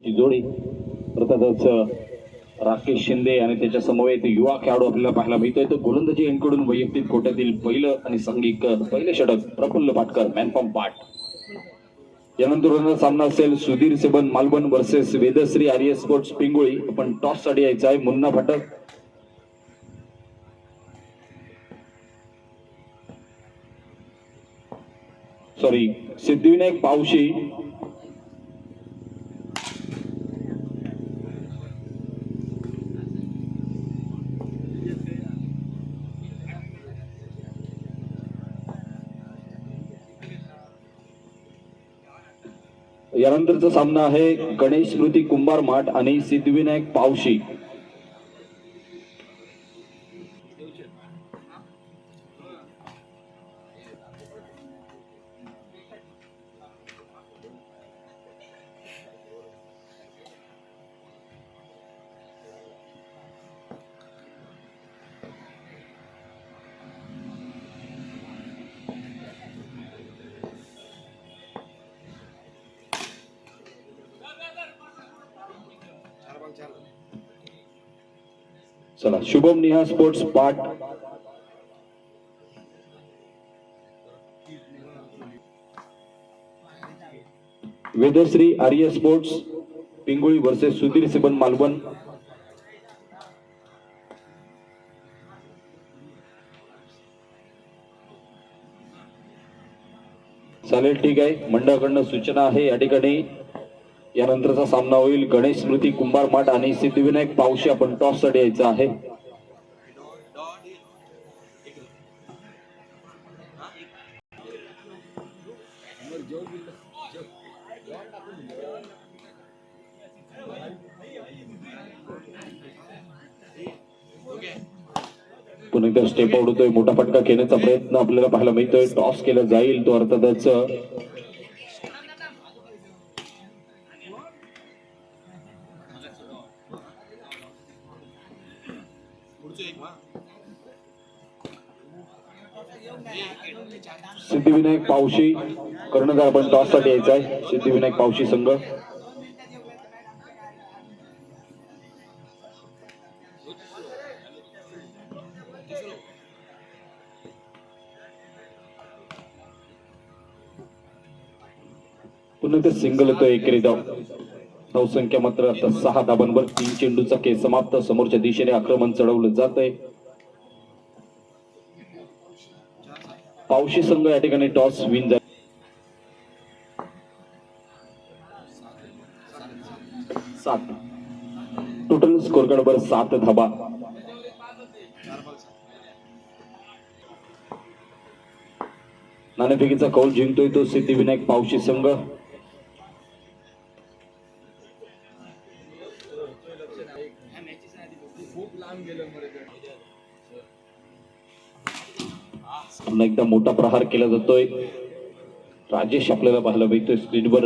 ही जोडी अर्थातच राकेश शिंदे आणि त्याच्या समवेत युवा खेळाडू आपल्याला पाहायला मिळतोय. तर गोलंदाजी यांकडून वैयक्तिक कोट्यातील पहिलं आणि सांघिक पहिले षटक प्रफुल्ल पाटकर मॅन फ्रॉम पाट. यानंतर सामना असेल सुधीर सेबन मालवण वर्सेस वेदश्री आर्य स्पोर्ट्स पिंगुळी. आपण टॉस साठी यायचा आहे. मुन्ना फाटक सॉरी सिद्धिविनायक पावशी यानंतरचा सामना आहे गणेश स्मृती कुंभार माठ आणि सिद्धिविनायक पावशी. चला शुभम निहा स्पोर्ट्स पाट वेदश्री आर्य स्पोर्ट्स पिंगुळी वर्सेस सुधीर सेबन मालवण. चालेल ठीक आहे. मंडळाकडनं सूचना आहे या ठिकाणी यानंतरचा सामना होईल गणेश स्मृती कुंभार माठ आणि सिद्धिविनायक पावशी. आपण टॉस साठी यायचं आहे. पुन्हा एकदा स्टेप आउट होतोय. मोठा फटका घेण्याचा प्रयत्न आपल्याला पाहायला मिळतोय. टॉस केला जाईल तो अर्थातच सिद्धिविनायक पावशी कर्णधार. आपण टॉस साठी यायचा आहे. सिद्धिविनायक पावशी संघ पुन्हा ते सिंगल होतो. एकेरी धावसंख्या मात्र आता 6 धाबांवर. 3 चेंडूचा खेळ समाप्त. समोरच्या दिशेने आक्रमण चढवलं जात आहे. पावशी संघ या ठिकाणी टॉस विन झाला. 7 टोटल स्कोर कार्ड वर 7 धाबा. नाणेफेकीचा कौल जिंकतोय तो सिद्धिविनायक पावशी संघ. पुन्हा एकदा मोठा प्रहार केला जातोय. राजेश आपल्याला पाहायला मिळतोय स्क्रीनवर.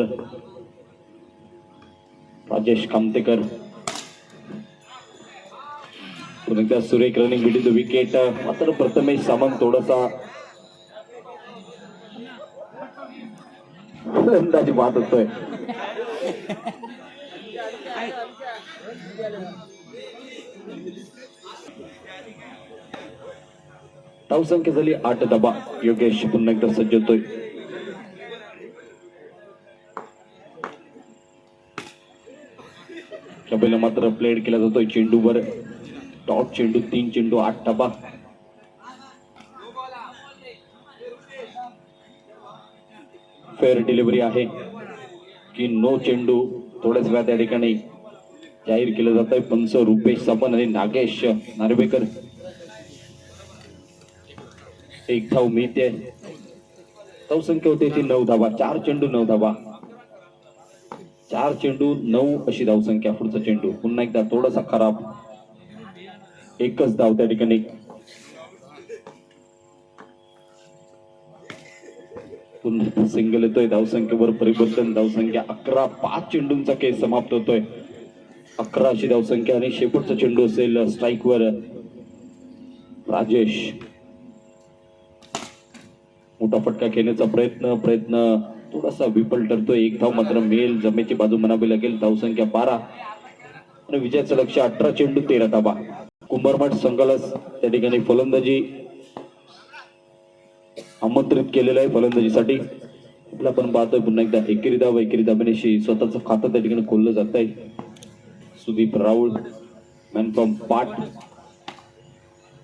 राजेश कामतेकर. पुन्हा एकदा सुरेख रनिंग बिटवीन द विकेट. मात्र प्रथमेश सामंत थोडासा अंदाज बात होतोय. धावसंख्या झाली 8 धाबा. योगेश पुन्हा एकदा सज्ज होतोय. पहिला मात्र प्लेड केला जातोय चेंडूवर. टॉप चेंडू 3 चेंडू 8 धाबा. फेअर डिलिव्हरी आहे की नो चेंडू थोड्याच वेळात या ठिकाणी जाहीर केलं जात आहे. पंच रुपेश साबण आणि नागेश नार्वेकर. एक धाव मिळते. धावसंख्या होते ती 9 धाबा. 4 चेंडू 9 धाबा. 4 चेंडू 9 अशी धावसंख्या. पुढचा चेंडू पुन्हा एकदा थोडासा खराब. एकच धाव त्या ठिकाणी. पुन्हा सिंगल येतोय. धावसंख्येवर परिवर्तन. धावसंख्या 11. 5 चेंडूंचा खेळ समाप्त होतोय. 11 अशी धावसंख्या आणि शेवटचा चेंडू असेल स्ट्राईकवर राजेश. मोठा फटका खेळण्याचा प्रयत्न थोडासा विफल ठरतोय. एक धाव मात्र मिळेल, जमेची बाजू म्हणावी लागेल. धावसंख्या 12 आणि विजयाचं लक्ष 18 चेंडू 13 धाबा. कुंभारमाठ संघालाच त्या ठिकाणी फलंदाजी आमंत्रित केलेलं आहे. फलंदाजीसाठी आपला पण पाहतोय पुन्हा एकदा एकेरी धाबेशी स्वतःचं खातं त्या ठिकाणी खोललं जात आहे. सुदीप राऊळ मॅन फ्रॉम पाट.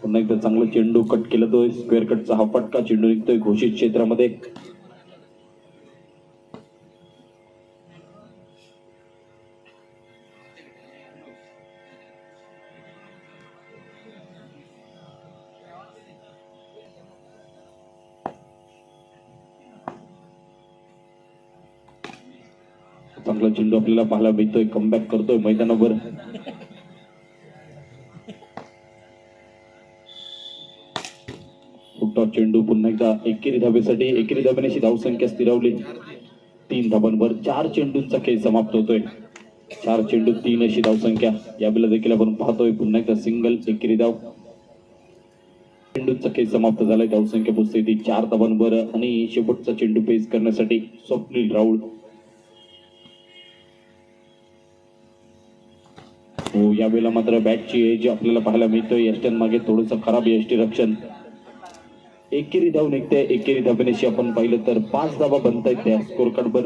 पुन्हा एकदा चांगलं चेंडू कट केला तो स्क्वेअर कटचा हा फटका. चेंडू निघतोय घोषित क्षेत्रामध्ये. चांगला चेंडू आपल्याला पाहायला मिळतोय. कमबॅक करतोय मैदानावर. चेंडू पुन्हा एकदा एकेरी धाबेसाठी. एकेरी धाब्याने धावसंख्या स्थिरावली 3 धाबांवर. 4 चेंडूंचा खेळ समाप्त होतोय. 4 चेंडू 3 अशी धावसंख्या. यावेळेला देखील आपण पाहतोय पुन्हा एकदा सिंगल एकेरी धाव. चेंडूंचा खेळ समाप्त झालाय. धावसंख्या पोहोचते ती 4 धाबांवर आणि शेवटचा चेंडू पेस करण्यासाठी स्वप्नील राऊळ. हो, यावेळेला मात्र बॅटची एज आपल्याला पाहायला मिळतोय. यष्टन मागे थोडंसं खराब यष्टी रक्षण. एकेरी धाव निघते. एकेरी धाबेनेशी आपण पाहिलं तर 5 धाबा बनतायत त्या स्कोर कार्डवर.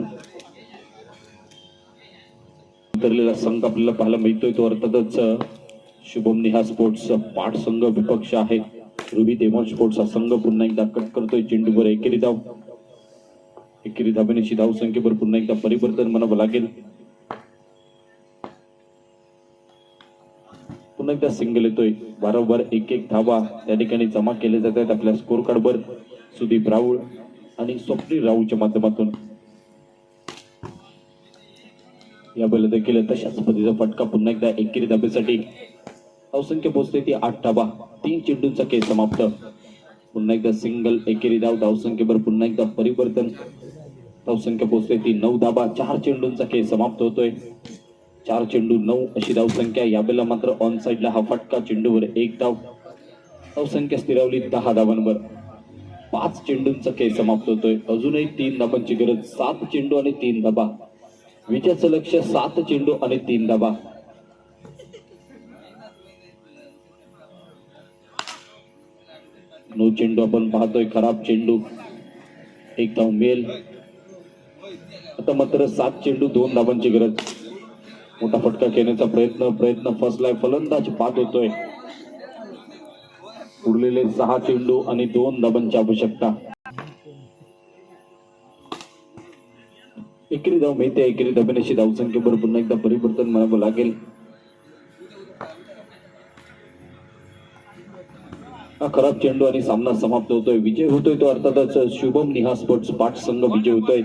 उतरलेला संघ आपल्याला पाहायला मिळतोय तो अर्थातच शुभम निहा स्पोर्ट्स पाठ संघ विपक्ष आहे. रुबी देमॉन स्पोर्ट्स हा संघ पुन्हा एकदा कट करतोय चेंडूवर. एकेरी धाव. एकेरी धाबेनेशी धावसंख्येवर पुन्हा एकदा परिवर्तन म्हणावं लागेल. पुन्हा एकदा सिंगल येतोय. वारंवार एक धावा त्या ठिकाणी जमा केले जात आहेत आपल्या स्कोर कार्डवर. सुदीप राऊळ आणि स्वप्नील राऊळच्या माध्यमातून. यावेळेला देखील तशाच पद्धतीचा फटका पुन्हा एकदा एकेरी धाबेसाठी. धावसंख्या पोहोचते ती 8 धाबा. 3 चेंडूंचा खेळ समाप्त. पुन्हा एकदा सिंगल एकेरी धाव. धावसंख्येवर पुन्हा एकदा परिवर्तन. धावसंख्या पोहोचते ती 9 धाबा. 4 चेंडूंचा खेळ समाप्त होतोय. 4 चेंडू 9 अशी धावसंख्या. यावेळेला मात्र ऑन साइडला हा फटका. चेंडूवर 1 धाव. धावसंख्या स्थिरावली 10 धावांवर. 5 चेंडूंचा खेळ समाप्त होतोय. अजूनही 3 धाबांची गरज. 7 चेंडू आणि 3 धाबा. विजयाचं लक्ष 7 चेंडू आणि 3 धाबा. नो चेंडू आपण पाहतोय. खराब चेंडू. 1 धाव मिळेल. आता मात्र 7 चेंडू 2 धाबांची गरज. मोठा फटका खेळण्याचा प्रयत्न फसलाय. फलंदाज बाद होतोय. उरलेले 6 चेंडू आणि 2 धाबांची आवश्यकता. एकेरी धाव मिळते. एकेरी धाबेनेशी धावसंख्येवर पुन्हा एकदा परिवर्तन म्हणावं लागेल. हा खराब चेंडू आणि सामना समाप्त होतोय. विजय होतोय तो अर्थातच शुभम निहा स्पोर्ट्स पाठ संघ विजय होतोय.